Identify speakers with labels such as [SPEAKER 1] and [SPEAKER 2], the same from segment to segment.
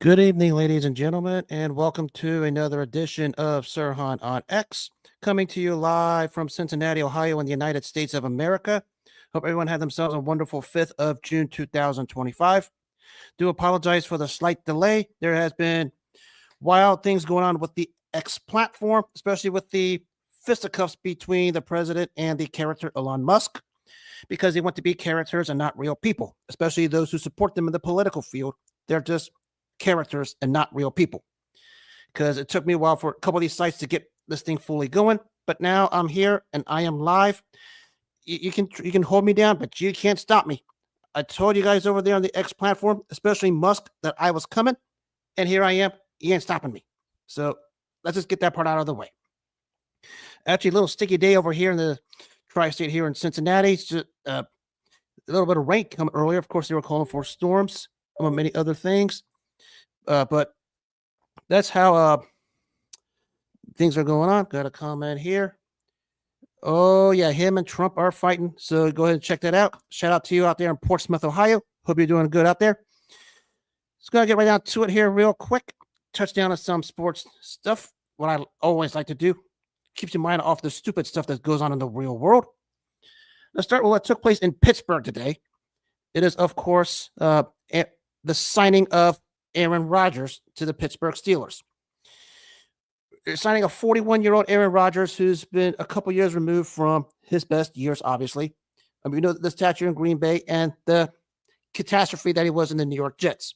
[SPEAKER 1] Good evening, ladies and gentlemen, and welcome to another edition of Sirhan on X, coming to you live from Cincinnati, Ohio, in the United States of America. Hope everyone had themselves a wonderful 5th of June 2025. Do apologize for the slight delay. There has been wild things going on with the X platform, especially with the fisticuffs between the president and the character Elon Musk, because they want to be characters and not real people, especially those who support them in the political field. They're just characters and not real people, because it took me a while for a couple of these sites to get this thing fully going, but now I'm here and I am live. You can hold me down, but you can't stop me. I told you guys over there on the X platform, especially Musk, that I was coming, and here I am. You ain't stopping me. So let's just get that part out of the way. Actually, a little sticky day over here in the tri-state here in Cincinnati. It's just a little bit of rain coming earlier. Of course, they were calling for storms, among many other things. But that's how things are going on. Got a comment here. Oh, yeah, him and Trump are fighting. So go ahead and check that out. Shout out to you out there in Portsmouth, Ohio. Hope you're doing good out there. Just going to get right down to it here real quick. Touch down on some sports stuff. What I always like to do. Keeps your mind off the stupid stuff that goes on in the real world. Let's start with what took place in Pittsburgh today. It is, of course, the signing of Aaron Rodgers to the Pittsburgh Steelers. They're signing a 41-year-old Aaron Rodgers who's been a couple years removed from his best years, obviously. I mean, we know the stature in Green Bay and the catastrophe that he was in the New York Jets.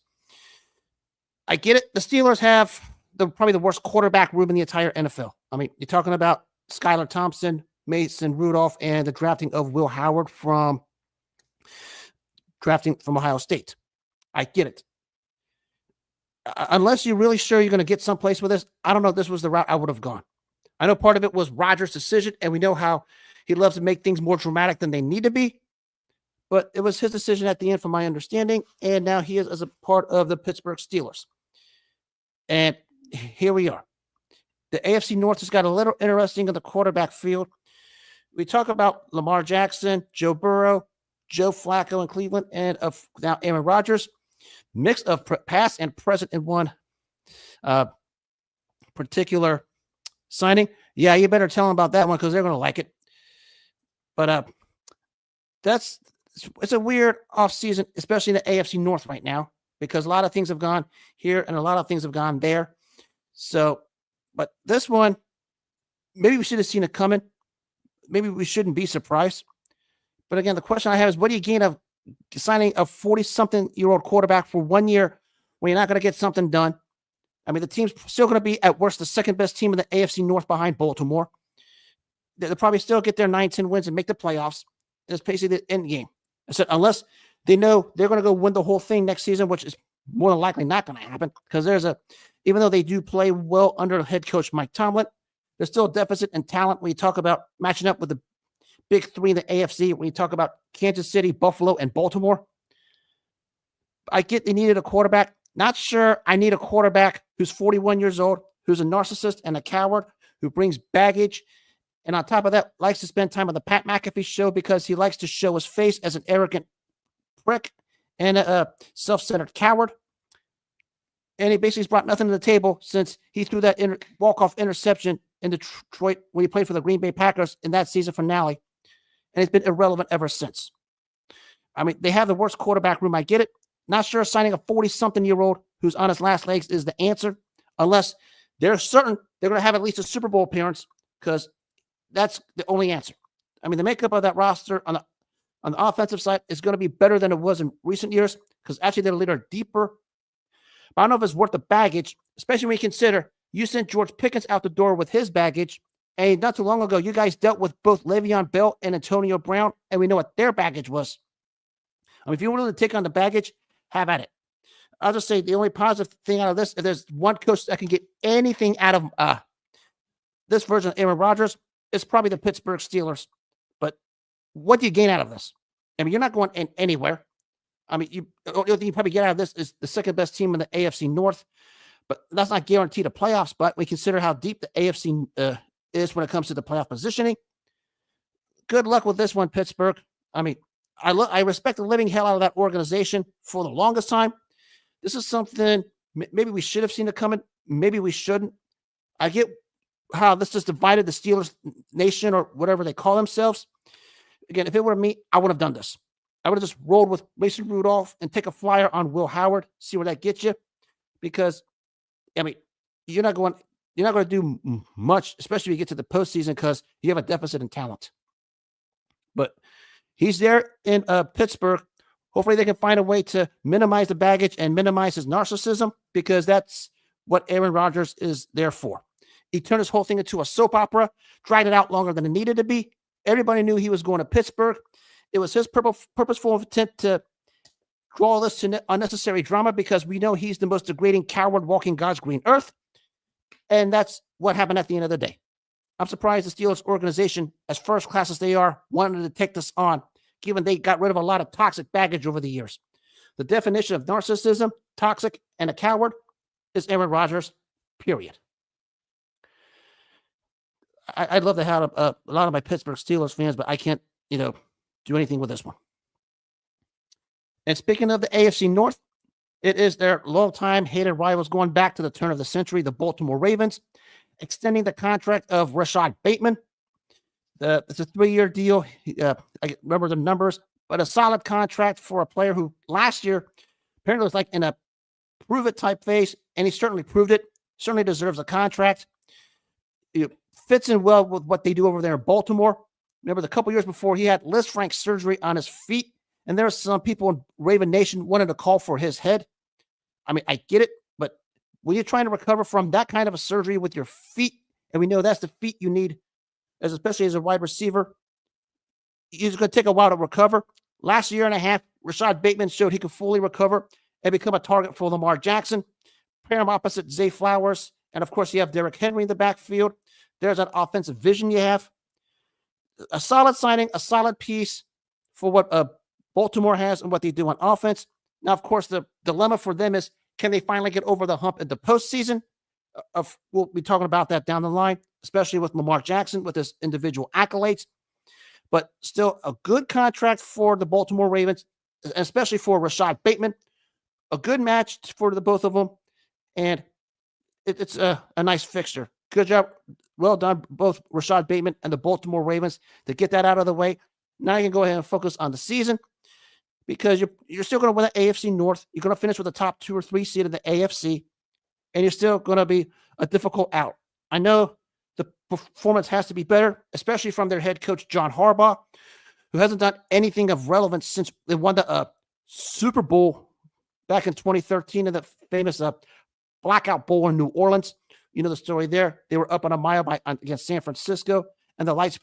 [SPEAKER 1] I get it. The Steelers have probably the worst quarterback room in the entire NFL. I mean, you're talking about Skylar Thompson, Mason Rudolph, and the drafting of Will Howard from Ohio State. I get it. Unless you're really sure you're going to get someplace with this, I don't know if this was the route I would have gone. I know part of it was Rodgers' decision, and we know how he loves to make things more dramatic than they need to be. But it was his decision at the end, from my understanding, and now he is as a part of the Pittsburgh Steelers. And here we are. The AFC North has got a little interesting in the quarterback field. We talk about Lamar Jackson, Joe Burrow, Joe Flacco in Cleveland, and now Aaron Rodgers. Mix of past and present in one particular signing. Yeah, you better tell them about that one because they're going to like it. But it's a weird offseason, especially in the AFC North right now, because a lot of things have gone here and a lot of things have gone there. So, but this one, maybe we should have seen it coming. Maybe we shouldn't be surprised. But again, the question I have is, what do you gain of signing a 40-something-year-old quarterback for 1 year when you're not going to get something done? I mean, the team's still going to be, at worst, the second-best team in the AFC North behind Baltimore. They'll probably still get their 9-10 wins and make the playoffs. It's basically the end game. I said, unless they know they're going to go win the whole thing next season, which is more than likely not going to happen, because even though they do play well under head coach Mike Tomlin, there's still a deficit in talent when you talk about matching up with the big three in the AFC, when you talk about Kansas City, Buffalo, and Baltimore. I get they needed a quarterback. Not sure I need a quarterback who's 41 years old, who's a narcissist and a coward, who brings baggage, and on top of that, likes to spend time on the Pat McAfee show because he likes to show his face as an arrogant prick and a self-centered coward. And he basically has brought nothing to the table since he threw that walk-off interception in Detroit when he played for the Green Bay Packers in that season finale. And it's been irrelevant ever since. I mean, they have the worst quarterback room. I get it. Not sure signing a 40-something-year-old who's on his last legs is the answer, unless they're certain they're going to have at least a Super Bowl appearance, because that's the only answer. I mean, the makeup of that roster on the offensive side is going to be better than it was in recent years, because actually they're a little deeper. But I don't know if it's worth the baggage, especially when you consider you sent George Pickens out the door with his baggage. And not too long ago, you guys dealt with both Le'Veon Bell and Antonio Brown, and we know what their baggage was. I mean, if you're willing to take on the baggage, have at it. I'll just say the only positive thing out of this, if there's one coach that can get anything out of this version of Aaron Rodgers, it's probably the Pittsburgh Steelers. But what do you gain out of this? I mean, you're not going anywhere. I mean, the only thing you probably get out of this is the second-best team in the AFC North. But that's not guaranteed a playoff spot. We consider how deep the AFC is when it comes to the playoff positioning. Good luck with this one, Pittsburgh. I mean, I respect the living hell out of that organization for the longest time. This is something Maybe we should have seen it coming. Maybe we shouldn't. I get how this just divided the Steelers nation or whatever they call themselves. Again, if it were me, I would have done this. I would have just rolled with Mason Rudolph and take a flyer on Will Howard, see where that gets you. Because, I mean, you're not going to do much, especially when you get to the postseason, because you have a deficit in talent. But he's there in Pittsburgh. Hopefully they can find a way to minimize the baggage and minimize his narcissism, because that's what Aaron Rodgers is there for. He turned this whole thing into a soap opera, dragged it out longer than it needed to be. Everybody knew he was going to Pittsburgh. It was his purposeful intent to draw this to unnecessary drama, because we know he's the most degrading coward walking God's green earth. And that's what happened at the end of the day. I'm surprised the Steelers organization, as first class as they are, wanted to take this on, given they got rid of a lot of toxic baggage over the years. The definition of narcissism, toxic, and a coward is Aaron Rodgers, period. I'd love to have a lot of my Pittsburgh Steelers fans, but I can't, do anything with this one. And speaking of the AFC North, it is their long-time hated rivals going back to the turn of the century, the Baltimore Ravens, extending the contract of Rashod Bateman. It's a 3-year deal. I remember the numbers, but a solid contract for a player who last year apparently was like in a prove-it type phase, and he certainly proved it. Certainly deserves a contract. It fits in well with what they do over there in Baltimore. Remember, the couple years before, he had Liz Frank surgery on his feet, and there were some people in Raven Nation wanted to call for his head. I mean, I get it, but when you're trying to recover from that kind of a surgery with your feet, and we know that's the feet you need, especially as a wide receiver, it's going to take a while to recover. Last year and a half, Rashod Bateman showed he could fully recover and become a target for Lamar Jackson. Pair him opposite Zay Flowers, and of course, you have Derek Henry in the backfield. There's that offensive vision you have. A solid signing, a solid piece for what Baltimore has and what they do on offense. Now, of course, the dilemma for them is, can they finally get over the hump at the postseason? We'll be talking about that down the line, especially with Lamar Jackson, with his individual accolades. But still a good contract for the Baltimore Ravens, especially for Rashod Bateman. A good match for the both of them. And it's a nice fixture. Good job. Well done, both Rashod Bateman and the Baltimore Ravens, to get that out of the way. Now you can go ahead and focus on the season, because you're still going to win the AFC North. You're going to finish with the top 2 or 3 seed in the AFC, and you're still going to be a difficult out. I know the performance has to be better, especially from their head coach, John Harbaugh, who hasn't done anything of relevance since they won the Super Bowl back in 2013 in the famous Blackout Bowl in New Orleans. You know the story there. They were up on a mile against San Francisco, and the lights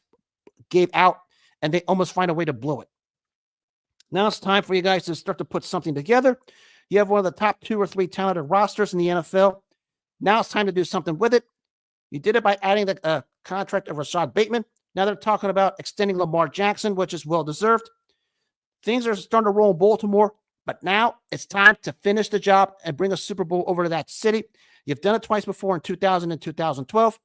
[SPEAKER 1] gave out, and they almost find a way to blow it. Now it's time for you guys to start to put something together. You have one of the top 2 or 3 talented rosters in the NFL. Now it's time to do something with it. You did it by adding the contract of Rashod Bateman. Now they're talking about extending Lamar Jackson, which is well-deserved. Things are starting to roll in Baltimore, but now it's time to finish the job and bring a Super Bowl over to that city. You've done it twice before in 2000 and 2012.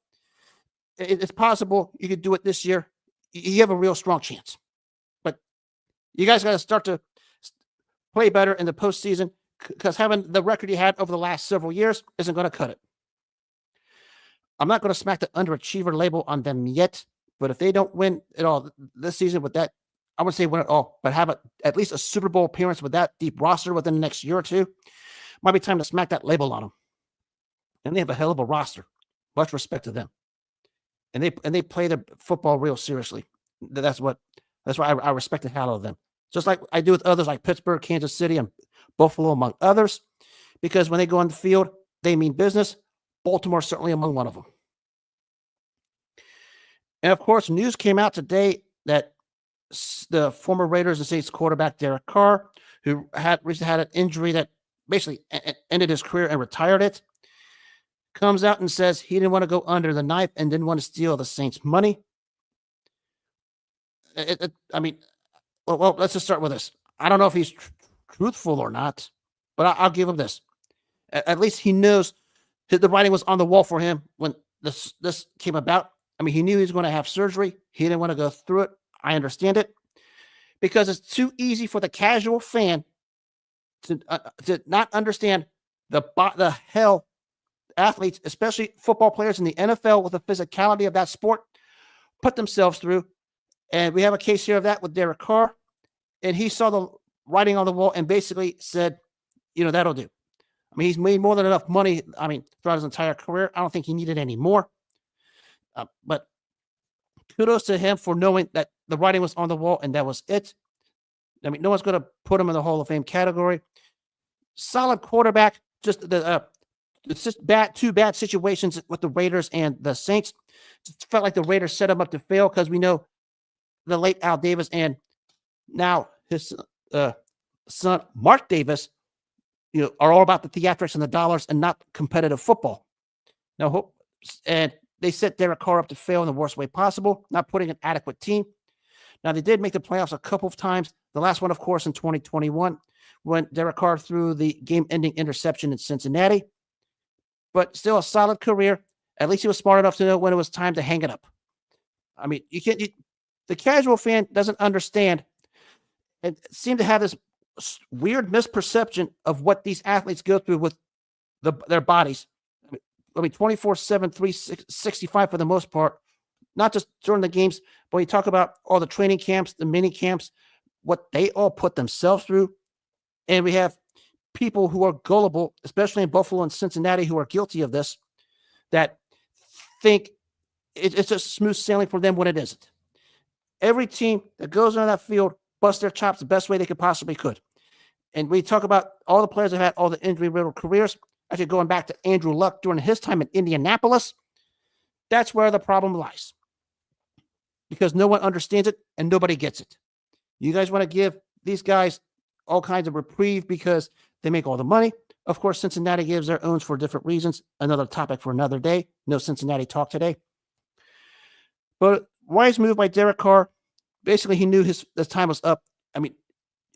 [SPEAKER 1] It's possible you could do it this year. You have a real strong chance. But you guys got to start to play better in the postseason, because having the record you had over the last several years isn't going to cut it. I'm not going to smack the underachiever label on them yet, but if they don't win it all this season with that, I wouldn't say win it all, but have at least a Super Bowl appearance with that deep roster within the next year or two, might be time to smack that label on them. And they have a hell of a roster. Much respect to them. And they play their football real seriously. That's why I respect the hell out of them. Just like I do with others like Pittsburgh, Kansas City, and Buffalo, among others. Because when they go on the field, they mean business. Baltimore certainly among one of them. And of course, news came out today that the former Raiders and Saints quarterback Derek Carr, who recently had an injury that basically ended his career and retired it, comes out and says he didn't want to go under the knife and didn't want to steal the Saints' money. Well, let's just start with this. I don't know if he's truthful or not, but I'll give him this. At least he knows the writing was on the wall for him when this came about. I mean, he knew he was going to have surgery. He didn't want to go through it. I understand it, because it's too easy for the casual fan to not understand the hell athletes, especially football players in the NFL with the physicality of that sport, put themselves through. And we have a case here of that with Derek Carr. And he saw the writing on the wall and basically said, that'll do. I mean, he's made more than enough money, throughout his entire career. I don't think he needed any more. But kudos to him for knowing that the writing was on the wall and that was it. I mean, no one's going to put him in the Hall of Fame category. Solid quarterback, just it's just two bad situations with the Raiders and the Saints. It felt like the Raiders set him up to fail because we know the late Al Davis and now his son, Mark Davis, are all about the theatrics and the dollars and not competitive football. Now, and they set Derek Carr up to fail in the worst way possible, not putting an adequate team. Now, they did make the playoffs a couple of times. The last one, of course, in 2021, when Derek Carr threw the game-ending interception in Cincinnati. But still a solid career. At least he was smart enough to know when it was time to hang it up. I mean, the casual fan doesn't understand and seem to have this weird misperception of what these athletes go through with their bodies. I mean, 24/7, 365 for the most part, not just during the games, but we talk about all the training camps, the mini camps, what they all put themselves through. And we have people who are gullible, especially in Buffalo and Cincinnati, who are guilty of this, that think it's just smooth sailing for them when it isn't. Every team that goes on that field busts their chops the best way they possibly could. And we talk about all the players that had all the injury-riddled careers, actually going back to Andrew Luck during his time in Indianapolis. That's where the problem lies. Because no one understands it and nobody gets it. You guys want to give these guys all kinds of reprieve because they make all the money. Of course, Cincinnati gives their owns for different reasons. Another topic for another day. No Cincinnati talk today. But wise move by Derek Carr. Basically, he knew his time was up. I mean,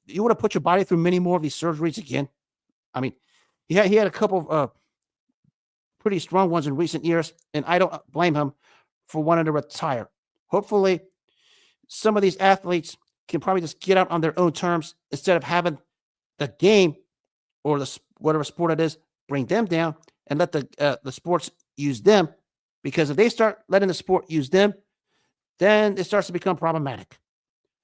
[SPEAKER 1] you want to put your body through many more of these surgeries again? I mean, he had a couple of pretty strong ones in recent years, and I don't blame him for wanting to retire. Hopefully, some of these athletes can probably just get out on their own terms instead of having the game or whatever sport it is bring them down and let the sports use them. Because if they start letting the sport use them, then it starts to become problematic.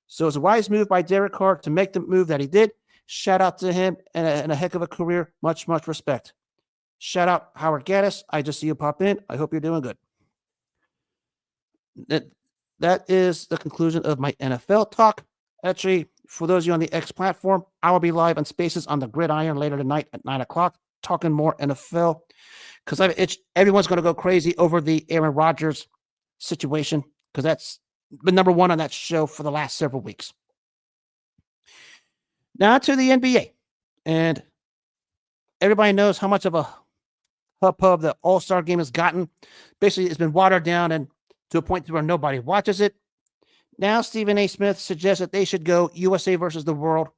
[SPEAKER 1] So it's a wise move by Derek Carr to make the move that he did. Shout out to him and a heck of a career. Much, much respect. Shout out Howard Gaddis. I just see you pop in. I hope you're doing good. That is the conclusion of my NFL talk. Actually, for those of you on the X platform, I will be live on Spaces on the Gridiron later tonight at 9 o'clock, talking more NFL. Because everyone's going to go crazy over the Aaron Rodgers situation, because that's been number one on that show for the last several weeks. Now to the NBA. And everybody knows how much of a hubbub the All-Star game has gotten. Basically, it's been watered down and to a point where nobody watches it. Now, Stephen A. Smith suggests that they should go USA versus the world.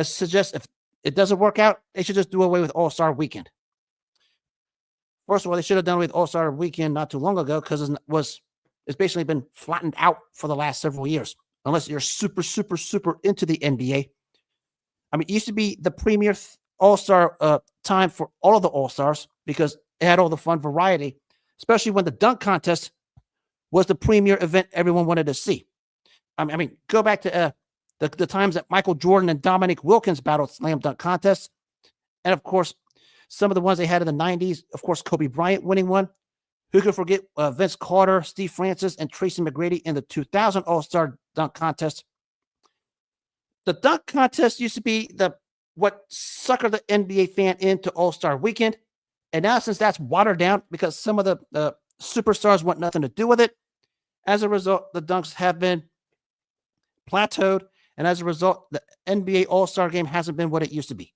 [SPEAKER 1] Suggests if it doesn't work out, they should just do away with All-Star Weekend. First of all, they should have done away with All-Star Weekend not too long ago because it's basically been flattened out for the last several years, unless you're super, super, super into the NBA. I mean, it used to be the premier All-Star time for all of the All-Stars because it had all the fun variety, especially when the dunk contest was the premier event everyone wanted to see. I mean, go back to the times that Michael Jordan and Dominique Wilkins battled slam dunk contests. And, of course, some of the ones they had in the 90s, of course, Kobe Bryant winning one. Who could forget Vince Carter, Steve Francis, and Tracy McGrady in the 2000 All-Star dunk contest? The dunk contest used to be what suckered the NBA fan into All-Star Weekend. And now since that's watered down because some of the superstars want nothing to do with it, as a result, the dunks have been plateaued. And as a result, the NBA All-Star game hasn't been what it used to be.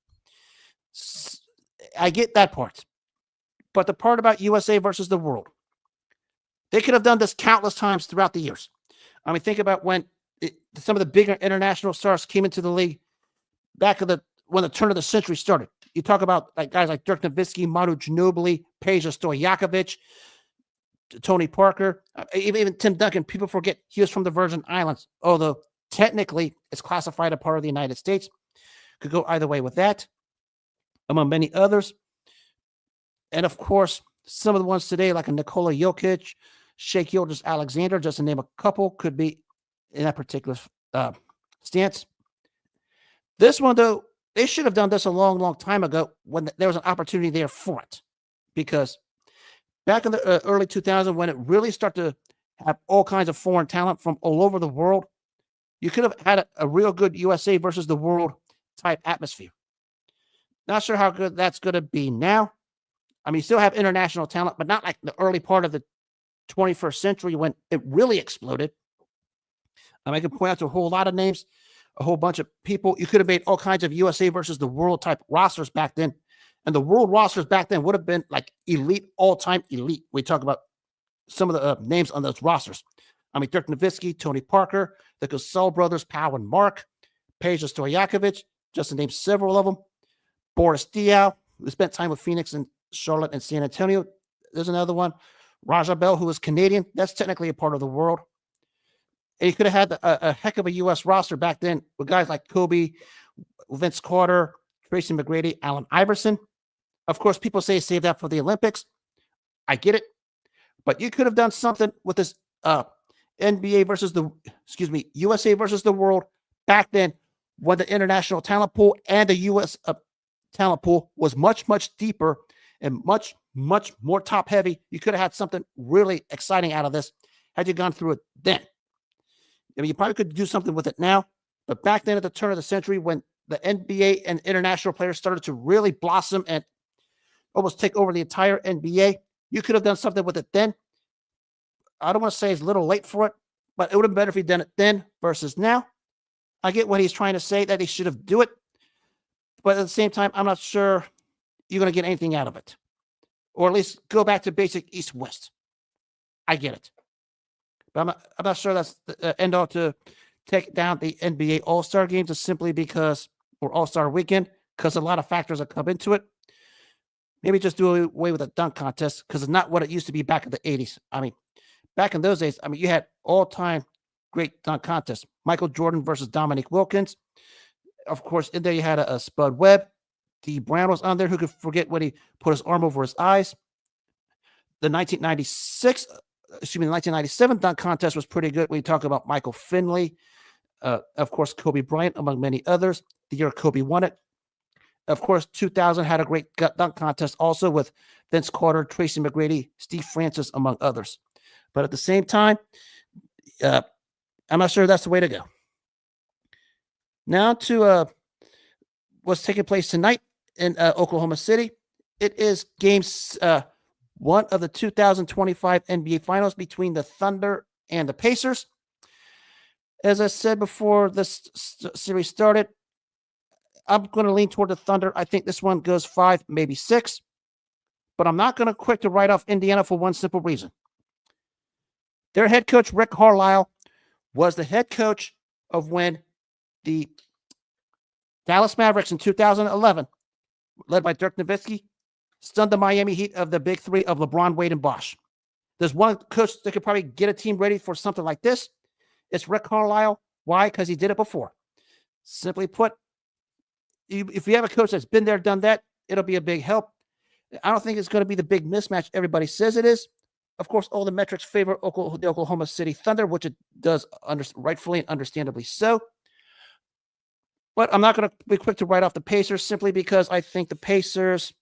[SPEAKER 1] I get that part. But the part about USA versus the world, they could have done this countless times throughout the years. I mean, think about when some of the bigger international stars came into the league back when the turn of the century started. You talk about guys like Dirk Nowitzki, Manu Ginobili, Peja Stojakovic, Tony Parker, even Tim Duncan. People forget he was from the Virgin Islands, although technically it's classified a part of the United States. Could go either way with that, among many others. And of course, some of the ones today, like a Nikola Jokic, Shea Gilgeous-Alexander, just to name a couple, could be in that particular stance. This one, though, they should have done this a long, long time ago when there was an opportunity there for it. Because back in the early 2000s, when it really started to have all kinds of foreign talent from all over the world, you could have had a real good USA versus the world type atmosphere. Not sure how good that's going to be now. I mean, you still have international talent, but not like the early part of the 21st century when it really exploded. I can point out to a whole lot of names, a whole bunch of people. You could have made all kinds of USA versus the world type rosters back then. And the world rosters back then would have been like elite, all-time elite. We talk about some of the names on those rosters. I mean, Dirk Nowitzki, Tony Parker, the Gasol brothers, Powell and Mark, Peja Stojakovic, just to name several of them. Boris Diaw, who spent time with Phoenix and Charlotte and San Antonio. There's another one. Rashod Bateman, who was Canadian. That's technically a part of the world. And you could have had a heck of a U.S. roster back then with guys like Kobe, Vince Carter, Tracy McGrady, Allen Iverson. Of course, people say save that for the Olympics. I get it. But you could have done something with this USA versus the world back then when the international talent pool and the U.S. Talent pool was much, much deeper and much, much more top heavy. You could have had something really exciting out of this had you gone through it then. I mean, you probably could do something with it now, but back then at the turn of the century when the NBA and international players started to really blossom and almost take over the entire NBA, you could have done something with it then. I don't want to say it's a little late for it, but it would have been better if he'd done it then versus now. I get what he's trying to say, that he should have do it, but at the same time, I'm not sure you're going to get anything out of it, or at least go back to basic East-West. I get it. But I'm not sure that's the end all to take down the NBA All-Star games just simply because, or All-Star weekend, because a lot of factors have come into it. Maybe just do away with a dunk contest because it's not what it used to be back in the 80s. I mean, back in those days, you had all-time great dunk contests. Michael Jordan versus Dominique Wilkins. Of course, in there you had a Spud Webb. D. Brown was on there. Who could forget when he put his arm over his eyes? The 1997 dunk contest was pretty good. We talk about Michael Finley, of course, Kobe Bryant, among many others. The year Kobe won it. Of course, 2000 had a great dunk contest also with Vince Carter, Tracy McGrady, Steve Francis, among others. But at the same time, I'm not sure that's the way to go. Now to what's taking place tonight in Oklahoma City. It is game one of the 2025 NBA Finals between the Thunder and the Pacers. As I said before this series started, I'm going to lean toward the Thunder. I think this one goes 5, maybe 6. But I'm not going to quick to write off Indiana for one simple reason. Their head coach, Rick Carlisle, was the head coach of when the Dallas Mavericks in 2011, led by Dirk Nowitzki, stunned the Miami Heat of the big three of LeBron, Wade, and Bosh. There's one coach that could probably get a team ready for something like this. It's Rick Carlisle. Why? Because he did it before. Simply put, if you have a coach that's been there, done that, it'll be a big help. I don't think it's going to be the big mismatch everybody says it is. Of course, all the metrics favor the Oklahoma City Thunder, which it does rightfully and understandably so. But I'm not going to be quick to write off the Pacers simply because I think the Pacers,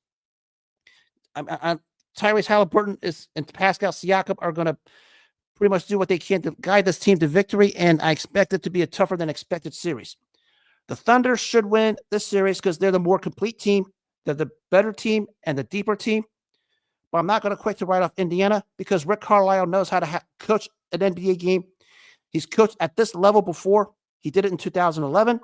[SPEAKER 1] Tyrese Halliburton and Pascal Siakam are going to pretty much do what they can to guide this team to victory, and I expect it to be a tougher than expected series. The Thunder should win this series because they're the more complete team, they're the better team, and the deeper team. But I'm not going to quick to write off Indiana because Rick Carlisle knows how to coach an NBA game. He's coached at this level before. He did it in 2011.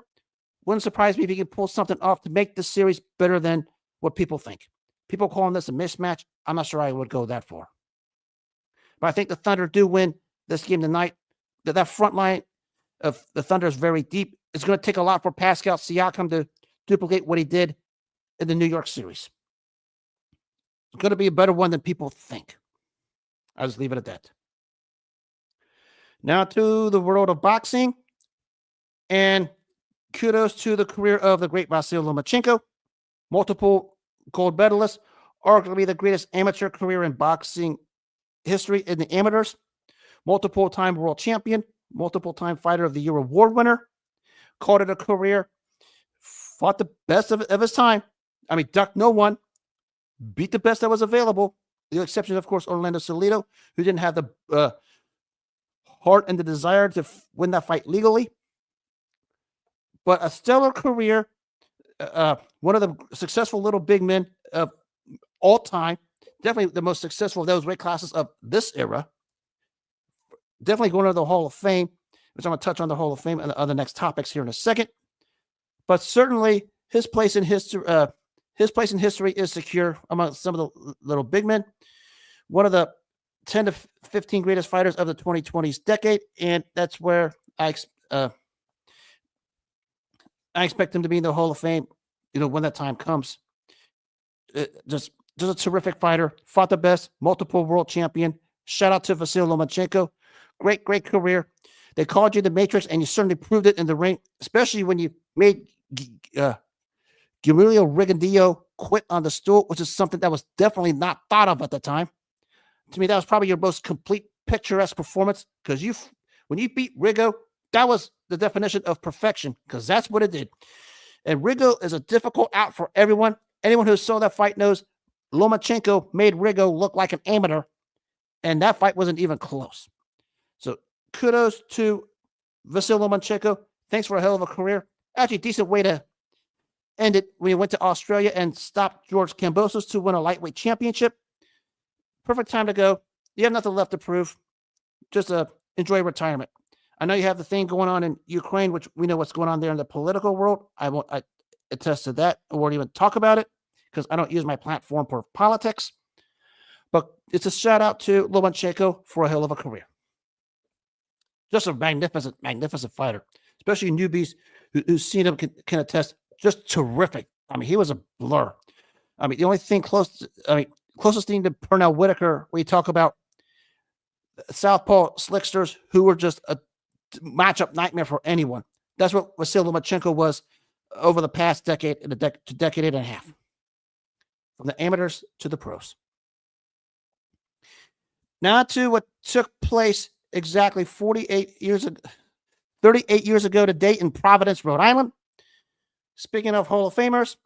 [SPEAKER 1] Wouldn't surprise me if he can pull something off to make this series better than what people think. People calling this a mismatch. I'm not sure I would go that far. But I think the Thunder do win this game tonight. That front line of the Thunder is very deep. It's going to take a lot for Pascal Siakam to duplicate what he did in the New York series. It's going to be a better one than people think. I'll just leave it at that. Now to the world of boxing. And kudos to the career of the great Vasyl Lomachenko. Multiple gold medalists. arguably the greatest amateur career in boxing history in the amateurs, multiple-time world champion, multiple-time Fighter of the Year award winner, called it a career, fought the best of his time. I mean, ducked no one, beat the best that was available. The exception, of course, Orlando Salido, who didn't have the heart and the desire to win that fight legally. But a stellar career, one of the successful little big men of all time, definitely the most successful of those weight classes of this era. Definitely going to the Hall of Fame, which I'm going to touch on the Hall of Fame and the other next topics here in a second. But certainly his place in history is secure among some of the little big men. One of the 10 to 15 greatest fighters of the 2020s decade, and that's where I expect him to be in the Hall of Fame, when that time comes. Just a terrific fighter, fought the best, multiple world champion. Shout out to Vasyl Lomachenko. Great career. They called you the Matrix, and you certainly proved it in the ring, especially when you made Guillermo Rigondeaux quit on the stool, which is something that was definitely not thought of at the time. To me, that was probably your most complete, picturesque performance, because when you beat Rigo, that was the definition of perfection, because that's what it did. And Rigo is a difficult out for everyone. Anyone who saw that fight knows Lomachenko made Rigo look like an amateur, and that fight wasn't even close. So kudos to Vasyl Lomachenko. Thanks for a hell of a career. Actually, decent way to end it when he went to Australia and stopped George Kambosos to win a lightweight championship. Perfect time to go. You have nothing left to prove. Just enjoy retirement. I know you have the thing going on in Ukraine, which we know what's going on there in the political world. I attest to that. I won't even talk about it because I don't use my platform for politics. But it's a shout out to Lomachenko for a hell of a career. Just a magnificent fighter, especially newbies who's seen him can attest. Just terrific. I mean, he was a blur. I mean, the only thing closest thing to Pernell Whitaker, we talk about southpaw slicksters who were just a matchup nightmare for anyone. That's what Vasyl Lomachenko was over the past decade and decade and a half, from the amateurs to the pros. Now to what took place exactly 38 years ago today in Providence, Rhode Island. Speaking of Hall of Famers,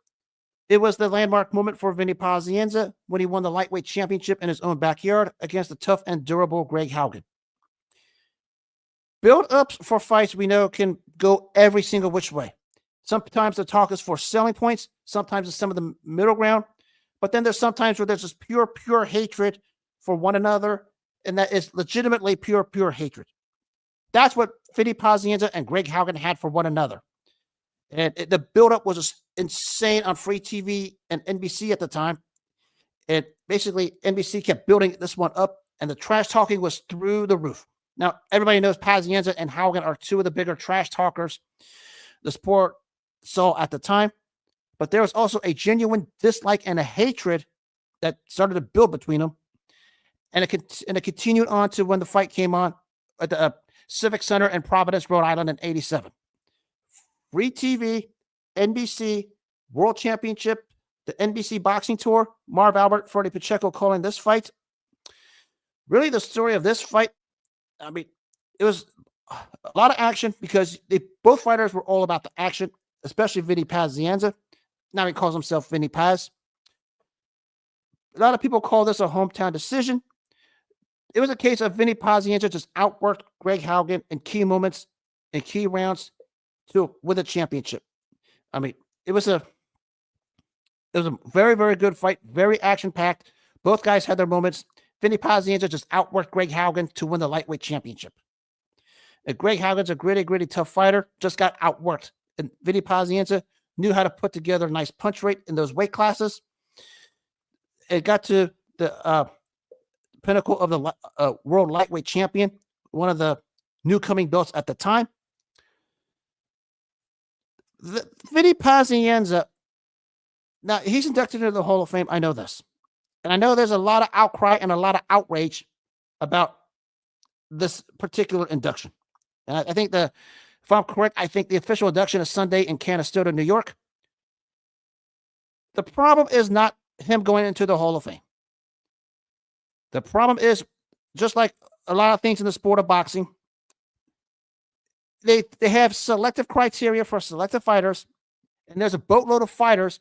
[SPEAKER 1] it was the landmark moment for Vinny Pazienza when he won the lightweight championship in his own backyard against the tough and durable Greg Haugen. Build-ups for fights we know can go every single which way. Sometimes the talk is for selling points. Sometimes it's some of the middle ground. But then there's sometimes where there's just pure hatred for one another, and that is legitimately pure hatred. That's what Vinny Pazienza and Greg Haugen had for one another. And the buildup was just insane on free TV and NBC at the time. And basically, NBC kept building this one up, and the trash talking was through the roof. Now, everybody knows Pazienza and Haugen are two of the bigger trash talkers the sport saw at the time. But there was also a genuine dislike and a hatred that started to build between them. And it continued on to when the fight came on at the Civic Center in Providence, Rhode Island in '87. Free TV, NBC, World Championship, the NBC Boxing Tour, Marv Albert, Freddie Pacheco calling this fight. Really, the story of this fight, I mean, it was a lot of action because both fighters were all about the action, especially Vinny Pazienza. Now he calls himself Vinny Paz. A lot of people call this a hometown decision. It was a case of Vinny Pazienza just outworked Greg Haugen in key moments, in key rounds, to win a championship. I mean, it was a very, very good fight, very action-packed. Both guys had their moments. Vinny Pazienza just outworked Greg Haugen to win the lightweight championship. And Greg Haugen's a gritty, tough fighter, just got outworked. And Vinny Pazienza knew how to put together a nice punch rate in those weight classes. It got to the pinnacle of the world lightweight champion, one of the new coming belts at the time. Vinny Pazienza, now he's inducted into the Hall of Fame. I know this. And I know there's a lot of outcry and a lot of outrage about this particular induction. And I think if I'm correct, I think the official induction is Sunday in Canastota, New York. The problem is not him going into the Hall of Fame. The problem is, just like a lot of things in the sport of boxing, they have selective criteria for selective fighters, and there's a boatload of fighters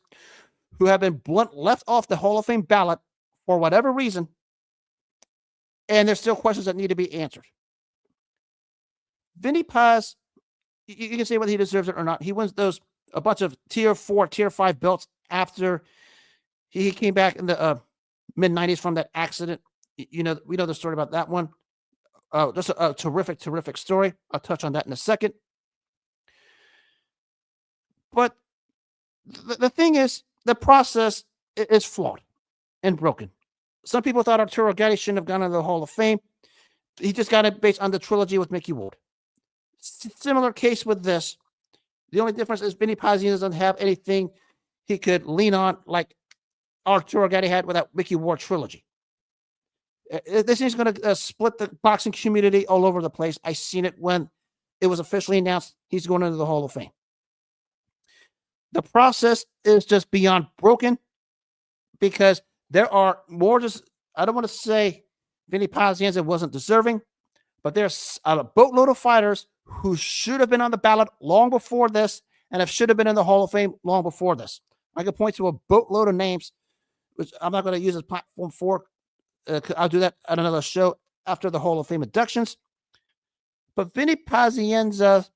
[SPEAKER 1] who have been left off the Hall of Fame ballot for whatever reason, and there's still questions that need to be answered. Vinny Paz, you can say whether he deserves it or not. He wins a bunch of tier 4, tier 5 belts after he came back in the mid-90s from that accident. We know the story about that one. Just a terrific story. I'll touch on that in a second. But the thing is, the process is flawed and broken. Some people thought Arturo Gatti shouldn't have gone into the Hall of Fame. He just got it based on the trilogy with Mickey Ward. Similar case with this. The only difference is Vinny Pazienza doesn't have anything he could lean on like Arturo Gatti had with that Mickey Ward trilogy. This is going to split the boxing community all over the place. I seen it when it was officially announced he's going into the Hall of Fame. The process is just beyond broken because there are more I don't want to say Vinny Pazienza wasn't deserving, but there's a boatload of fighters who should have been on the ballot long before this and should have been in the Hall of Fame long before this. I can point to a boatload of names, which I'm not going to use as platform for. I'll do that at another show after the Hall of Fame inductions. But Vinny Pazienza,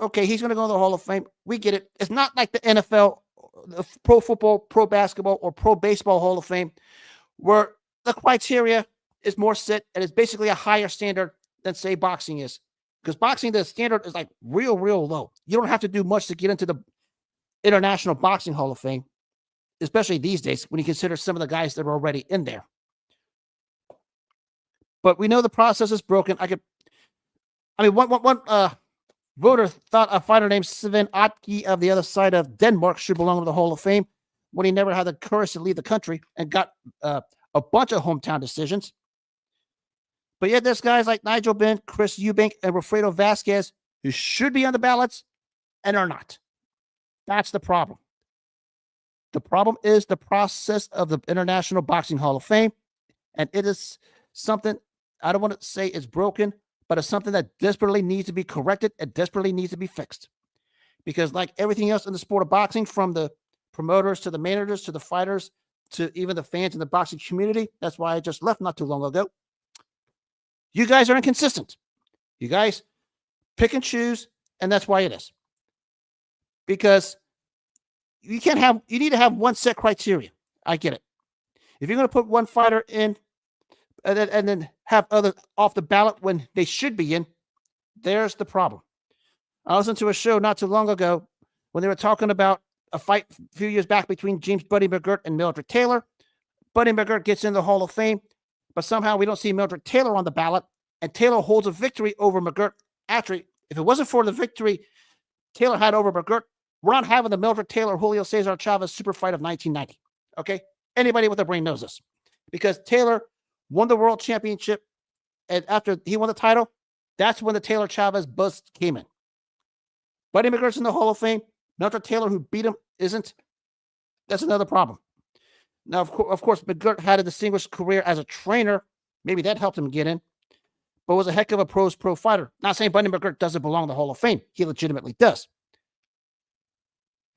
[SPEAKER 1] okay, he's going to go to the Hall of Fame. We get it. It's not like the NFL, the pro football, pro basketball, or pro baseball Hall of Fame, where the criteria is more set and it's basically a higher standard than, say, boxing is. Because boxing, the standard is like real low. You don't have to do much to get into the International Boxing Hall of Fame, especially these days when you consider some of the guys that are already in there. But we know the process is broken. One voter thought a fighter named Sven Otke of the other side of Denmark should belong to the Hall of Fame when he never had the courage to leave the country and got a bunch of hometown decisions. But yet there's guys like Nigel Benn, Chris Eubank, and Wilfredo Vasquez who should be on the ballots and are not. That's the problem. The problem is the process of the International Boxing Hall of Fame, and it is something, I don't want to say it's broken, but it's something that desperately needs to be corrected and desperately needs to be fixed. Because like everything else in the sport of boxing, from the promoters to the managers to the fighters to even the fans in the boxing community, that's why I just left not too long ago, you guys are inconsistent. You guys pick and choose, and that's why it is. Because you need to have one set criteria. I get it. If you're going to put one fighter in and then have others off the ballot when they should be in, there's the problem. I listened to a show not too long ago when they were talking about a fight a few years back between James Buddy McGirt and Mildred Taylor. Buddy McGirt gets in the Hall of Fame, but somehow we don't see Mildred Taylor on the ballot, and Taylor holds a victory over McGirt. Actually, if it wasn't for the victory Taylor had over McGirt, we're not having the Mildred Taylor Julio Cesar Chavez super fight of 1990. Okay? Anybody with a brain knows this. Because Taylor won the world championship, and after he won the title, that's when the Taylor Chavez buzz came in. Buddy McGirt's in the Hall of Fame. Mildred Taylor, who beat him, isn't. That's another problem. Now, of course, McGirt had a distinguished career as a trainer. Maybe that helped him get in. But was a heck of a pro fighter. Not saying Buddy McGirt doesn't belong in the Hall of Fame. He legitimately does.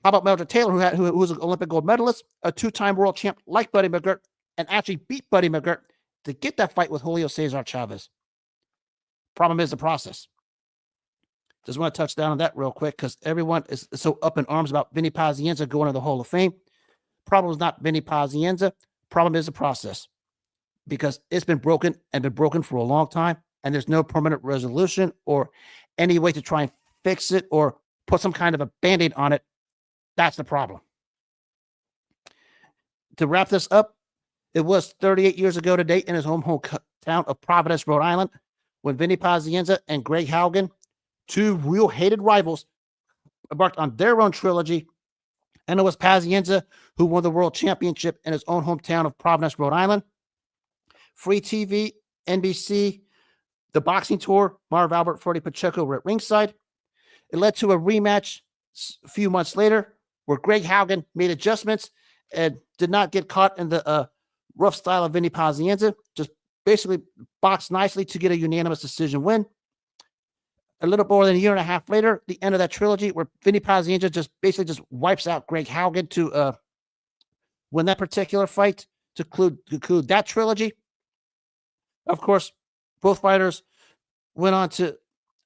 [SPEAKER 1] How about Mildred Taylor, who was an Olympic gold medalist, a two-time world champ like Buddy McGirt, and actually beat Buddy McGirt to get that fight with Julio Cesar Chavez? Problem is the process. Just want to touch down on that real quick because everyone is so up in arms about Vinny Pazienza going to the Hall of Fame. Problem is not Vinny Pazienza. Problem is the process, because it's been broken and been broken for a long time, and there's no permanent resolution or any way to try and fix it or put some kind of a Band-Aid on it. That's the problem. To wrap this up, it was 38 years ago today in his hometown of Providence, Rhode Island, when Vinny Pazienza and Greg Haugen, two real hated rivals, embarked on their own trilogy. And it was Pazienza who won the world championship in his own hometown of Providence, Rhode Island. Free TV, NBC, the boxing tour, Marv Albert, Freddie Pacheco were at ringside. It led to a rematch a few months later where Greg Haugen made adjustments and did not get caught in the rough style of Vinny Pazienza. Just basically boxed nicely to get a unanimous decision win. A little more than a year and a half later, the end of that trilogy, where Vinny Pazienza just basically just wipes out Greg Haugen to win that particular fight to conclude that trilogy. Of course, both fighters went on to,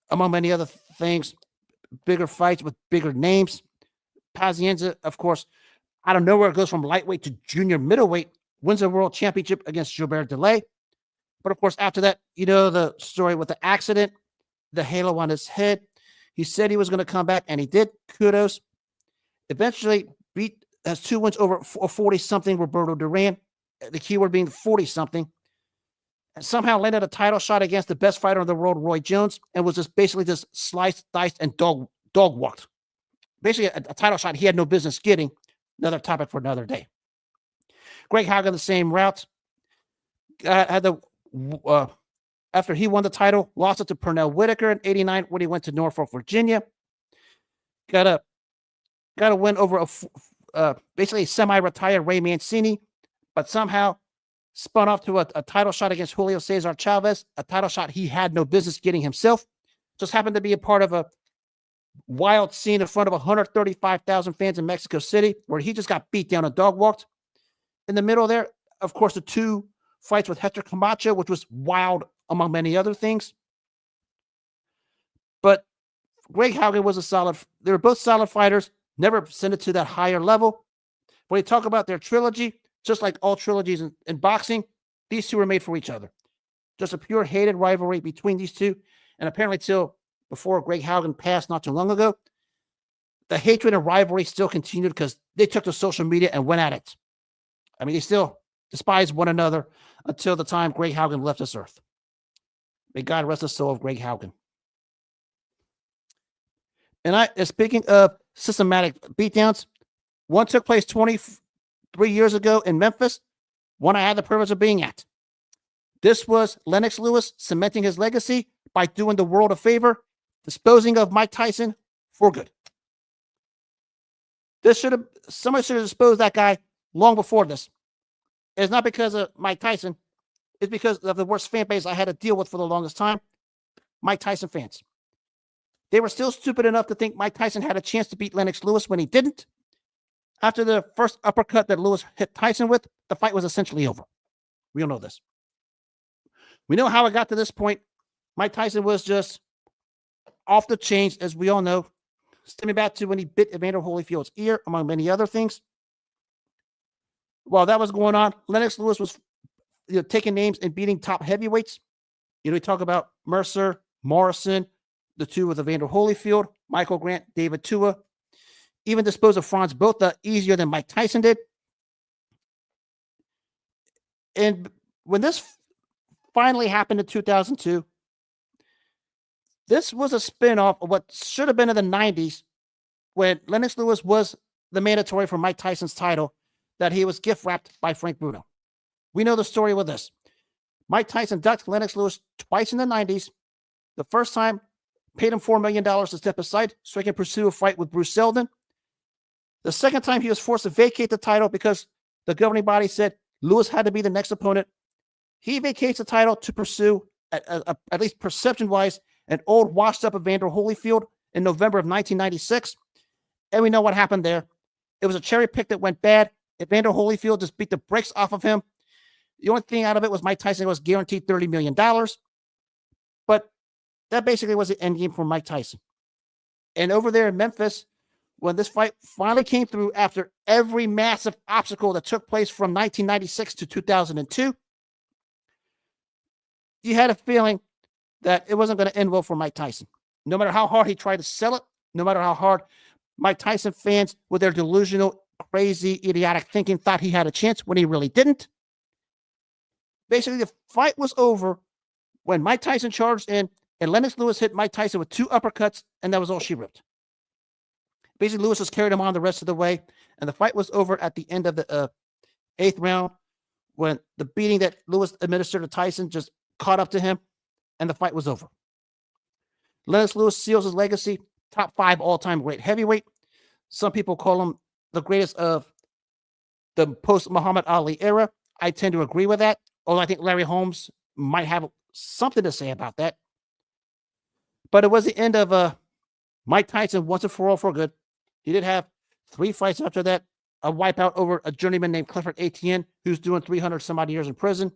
[SPEAKER 1] among many other things, bigger fights with bigger names. Pazienza, of course, out of nowhere goes from lightweight to junior middleweight, wins a world championship against Gilbert Delay. But of course, after that, you know the story with the accident, the halo on his head. He said he was going to come back, and he did. Kudos. Eventually, has 2 wins over a 40-something Roberto Duran. The keyword being 40-something. And somehow landed a title shot against the best fighter in the world, Roy Jones, and was just basically just sliced, diced, and dog walked. Basically, a title shot he had no business getting. Another topic for another day. Greg Haugen, the same route. Had the after he won the title, lost it to Pernell Whitaker in '89 when he went to Norfolk, Virginia. Got a win over basically a semi-retired Ray Mancini, but somehow spun off to a title shot against Julio Cesar Chavez, a title shot he had no business getting himself. Just happened to be a part of a wild scene in front of 135,000 fans in Mexico City, where he just got beat down and dog walked. In the middle there, of course, the 2 fights with Hector Camacho, which was wild among many other things. But Greg Haugen was they were both solid fighters, never ascended to that higher level. When you talk about their trilogy, just like all trilogies in boxing, these two were made for each other. Just a pure hated rivalry between these two. And apparently till before Greg Haugen passed not too long ago, the hatred and rivalry still continued because they took to social media and went at it. I mean, they still despised one another until the time Greg Haugen left this earth. May God rest the soul of Greg Haugen. And speaking of systematic beatdowns, one took place 23 years ago in Memphis, one I had the privilege of being at. This was Lennox Lewis cementing his legacy by doing the world a favor, disposing of Mike Tyson for good. Somebody should have disposed that guy long before this. It's not because of Mike Tyson. It's because of the worst fan base I had to deal with for the longest time, Mike Tyson fans. They were still stupid enough to think Mike Tyson had a chance to beat Lennox Lewis when he didn't. After the first uppercut that Lewis hit Tyson with, the fight was essentially over. We all know this. We know how it got to this point. Mike Tyson was just off the chains, as we all know, stemming back to when he bit Evander Holyfield's ear, among many other things. While that was going on, Lennox Lewis was taking names and beating top heavyweights. We talk about Mercer, Morrison, the 2 with Evander Holyfield, Michael Grant, David Tua. Even disposed of Franz Botha easier than Mike Tyson did. And when this finally happened in 2002, this was a spinoff of what should have been in the 90s when Lennox Lewis was the mandatory for Mike Tyson's title that he was gift wrapped by Frank Bruno. We know the story with this. Mike Tyson ducked Lennox Lewis twice in the 90s. The first time, paid him $4 million to step aside so he can pursue a fight with Bruce Seldon. The second time, he was forced to vacate the title because the governing body said Lewis had to be the next opponent. He vacates the title to pursue, at least perception-wise, an old washed-up Evander Holyfield in November of 1996. And we know what happened there. It was a cherry pick that went bad. Evander Holyfield just beat the brakes off of him. The only thing out of it was Mike Tyson was guaranteed $30 million. But that basically was the end game for Mike Tyson. And over there in Memphis, when this fight finally came through after every massive obstacle that took place from 1996 to 2002, you had a feeling that it wasn't going to end well for Mike Tyson. No matter how hard he tried to sell it, no matter how hard Mike Tyson fans with their delusional, crazy, idiotic thinking thought he had a chance when he really didn't. Basically, the fight was over when Mike Tyson charged in and Lennox Lewis hit Mike Tyson with 2 uppercuts, and that was all she wrote. Basically, Lewis just carried him on the rest of the way, and the fight was over at the end of the 8th round when the beating that Lewis administered to Tyson just caught up to him, and the fight was over. Lennox Lewis seals his legacy, top 5 all-time great heavyweight. Some people call him the greatest of the post-Muhammad Ali era. I tend to agree with that, although I think Larry Holmes might have something to say about that. But it was the end of Mike Tyson once and for all for good. He did have 3 fights after that, a wipeout over a journeyman named Clifford Etienne, who's doing 300 some odd years in prison,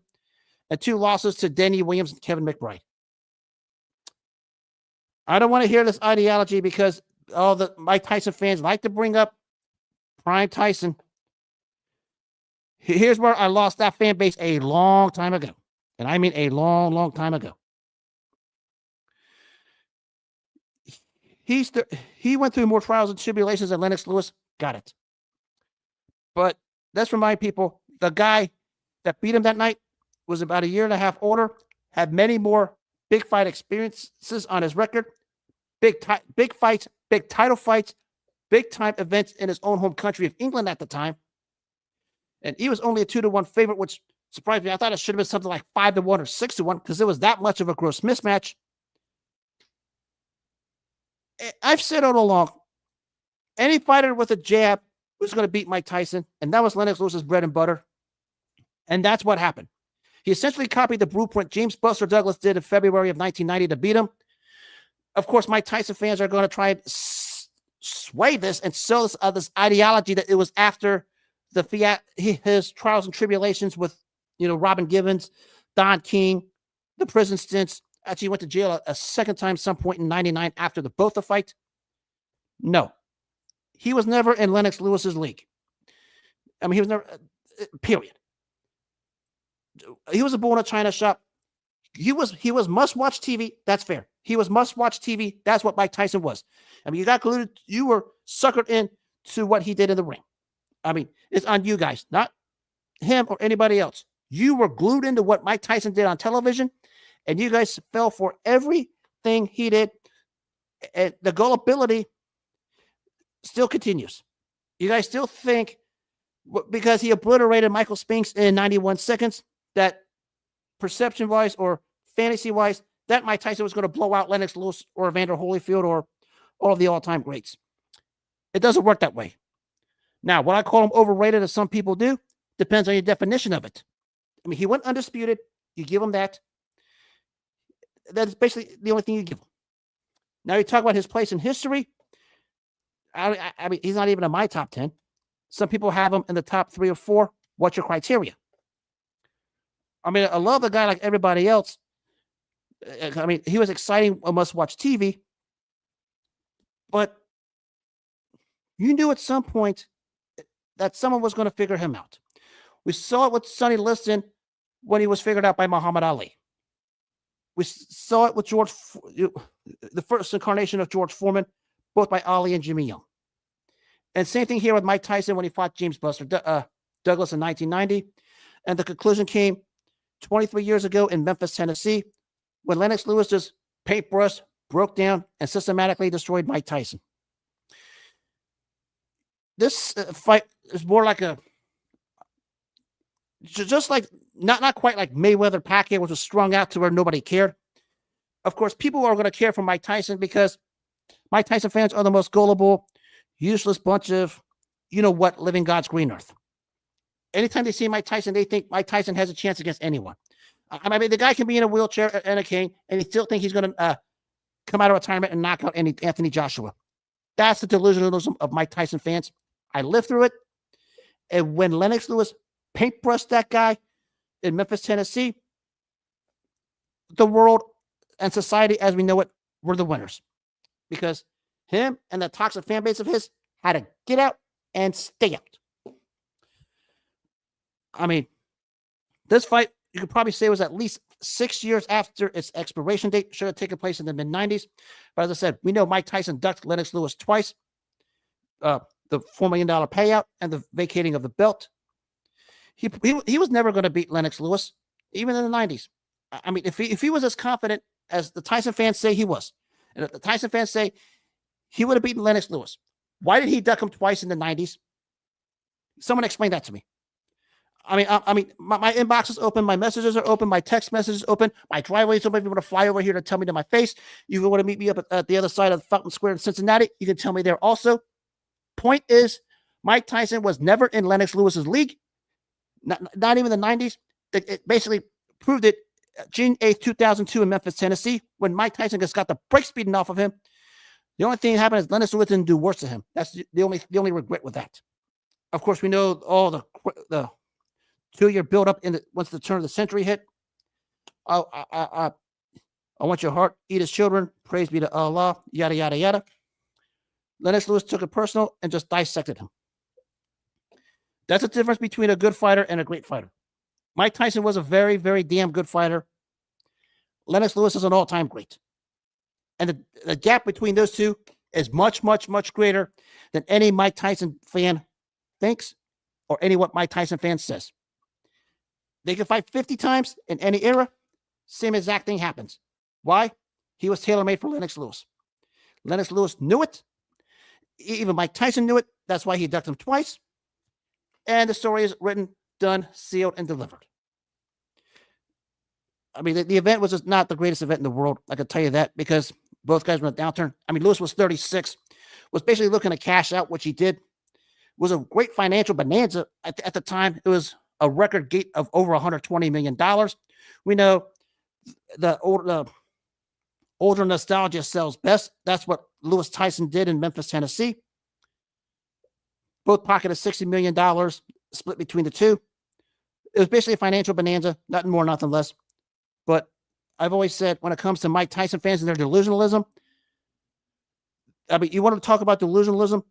[SPEAKER 1] and 2 losses to Danny Williams and Kevin McBride. I don't want to hear this ideology because all the Mike Tyson fans like to bring up Prime Tyson. Here's where I lost that fan base a long time ago. And I mean a long, long time ago. He went through more trials and tribulations than Lennox Lewis. Got it. But let's remind people, the guy that beat him that night was about a year and a half older, had many more big fight experiences on his record, big fights, big title fights, big time events in his own home country of England at the time. And he was only a 2-1 favorite, which surprised me. I thought it should have been something like 5-1 or 6-1 because it was that much of a gross mismatch. I've said all along, any fighter with a jab was going to beat Mike Tyson, and that was Lennox Lewis's bread and butter. And that's what happened. He essentially copied the blueprint James Buster Douglas did in February of 1990 to beat him. Of course, Mike Tyson fans are going to try and sway this and sell this ideology that it was after his trials and tribulations with, Robin Givens, Don King, the prison stints. Actually, he went to jail a second time, some point in 99 after both the fight. No, he was never in Lennox Lewis's league. I mean, he was never, period. He was a bull in a china shop. He was must-watch TV. That's fair. He was must-watch TV. That's what Mike Tyson was. I mean, you were suckered into what he did in the ring. I mean, it's on you guys, not him or anybody else. You were glued into what Mike Tyson did on television, and you guys fell for everything he did. And the gullibility still continues. You guys still think because he obliterated Michael Spinks in 91 seconds that perception-wise or fantasy-wise, that Mike Tyson was going to blow out Lennox Lewis or Evander Holyfield or all of the all-time greats. It doesn't work that way. Now, what I call him overrated, as some people do, depends on your definition of it. I mean, he went undisputed. You give him that. That's basically the only thing you give him. Now, you talk about his place in history. I mean, he's not even in my top 10. Some people have him in the top 3 or 4. What's your criteria? I mean, I love the guy like everybody else. I mean, he was exciting, a must-watch TV. But you knew at some point that someone was going to figure him out. We saw it with Sonny Liston when he was figured out by Muhammad Ali. We saw it with the first incarnation of George Foreman, both by Ali and Jimmy Young. And same thing here with Mike Tyson when he fought James Buster Douglas in 1990. And the conclusion came 23 years ago in Memphis, Tennessee, when Lennox Lewis just paintbrushed, broke down, and systematically destroyed Mike Tyson. This fight is more like just like, not quite like Mayweather-Pacquiao, which was strung out to where nobody cared. Of course, people are going to care for Mike Tyson because Mike Tyson fans are the most gullible, useless bunch of, living God's green earth. Anytime they see Mike Tyson, they think Mike Tyson has a chance against anyone. I mean, the guy can be in a wheelchair and a cane, and he still think he's going to come out of retirement and knock out Anthony Joshua. That's the delusionalism of Mike Tyson fans. I lived through it. And when Lennox Lewis paintbrushed that guy in Memphis, Tennessee, the world and society as we know it were the winners. Because him and the toxic fan base of his had to get out and stay out. I mean, this fight, you could probably say, was at least 6 years after its expiration date. Should have taken place in the mid-90s. But as I said, we know Mike Tyson ducked Lennox Lewis twice. The $4 million payout and the vacating of the belt. He was never going to beat Lennox Lewis, even in the 90s. I mean, if he was as confident as the Tyson fans say he was, and if the Tyson fans say he would have beaten Lennox Lewis, why did he duck him twice in the 90s? Someone explain that to me. I mean, my inbox is open, my messages are open, my text messages are open, my driveway is open. If you want to fly over here to tell me to my face, you want to meet me up at the other side of Fountain Square in Cincinnati, you can tell me there also. Point is, Mike Tyson was never in Lennox Lewis's league, not even the 90s. It basically proved it June 8th, 2002 in Memphis, Tennessee, when Mike Tyson just got the brakes beaten off of him. The only thing that happened is Lennox Lewis didn't do worse to him. That's the only regret with that. Of course, we know all the 2-year build-up once the turn of the century hit. I want your heart, eat his children, praise be to Allah, yada, yada, yada. Lennox Lewis took it personal and just dissected him. That's the difference between a good fighter and a great fighter. Mike Tyson was a very, very damn good fighter. Lennox Lewis is an all-time great. And the gap between those two is much, much, much greater than any Mike Tyson fan thinks or any what Mike Tyson fan says. They can fight 50 times in any era. Same exact thing happens. Why? He was tailor-made for Lennox Lewis. Lennox Lewis knew it. Even Mike Tyson knew it. That's why he ducked him twice. And the story is written, done, sealed, and delivered. I mean, the event was just not the greatest event in the world. I can tell you that because both guys were in a downturn. I mean, Lewis was 36, was basically looking to cash out, which he did. It was a great financial bonanza at the time. It was a record gate of over $120 million. We know the older nostalgia sells best. That's what Lewis Tyson did in Memphis, Tennessee. Both pocketed $60 million, split between the two. It was basically a financial bonanza, nothing more, nothing less. But I've always said when it comes to Mike Tyson fans and their delusionalism, I mean, you want to talk about delusionalism?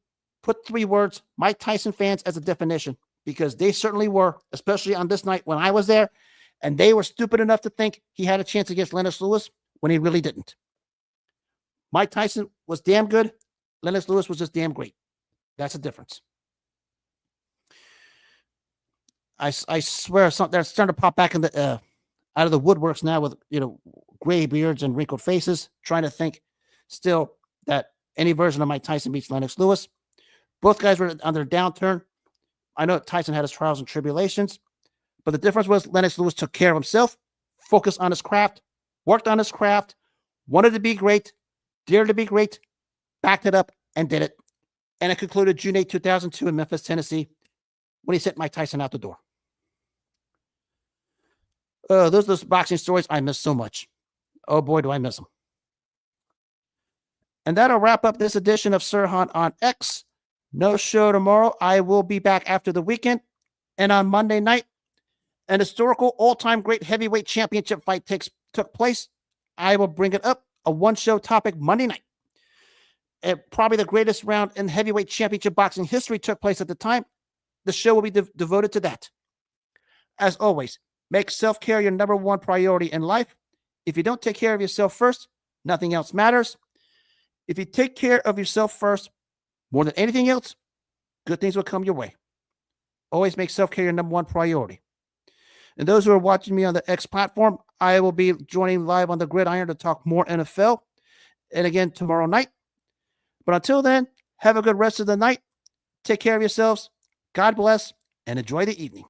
[SPEAKER 1] Put 3 words, Mike Tyson fans as a definition, because they certainly were, especially on this night when I was there, and they were stupid enough to think he had a chance against Lennox Lewis when he really didn't. Mike Tyson was damn good. Lennox Lewis was just damn great. That's the difference. I swear they're starting to pop back in the out of the woodworks now with gray beards and wrinkled faces, trying to think still that any version of Mike Tyson beats Lennox Lewis. Both guys were on their downturn. I know Tyson had his trials and tribulations, but the difference was Lennox Lewis took care of himself, focused on his craft, worked on his craft, wanted to be great, dared to be great, backed it up, and did it. And it concluded June 8, 2002 in Memphis, Tennessee, when he sent Mike Tyson out the door. Those boxing stories I miss so much. Oh boy, do I miss them. And that'll wrap up this edition of Sirhan on X. No show tomorrow. I will be back after the weekend. And on Monday night, an historical all-time great heavyweight championship fight took place. I will bring it up. A one-show topic Monday night. Probably the greatest round in heavyweight championship boxing history took place at the time. The show will be devoted to that. As always, make self-care your number one priority in life. If you don't take care of yourself first, nothing else matters. If you take care of yourself first, more than anything else, good things will come your way. Always make self-care your number one priority. And those who are watching me on the X platform, I will be joining live on the Gridiron to talk more NFL. And again, tomorrow night. But until then, have a good rest of the night. Take care of yourselves. God bless, and enjoy the evening.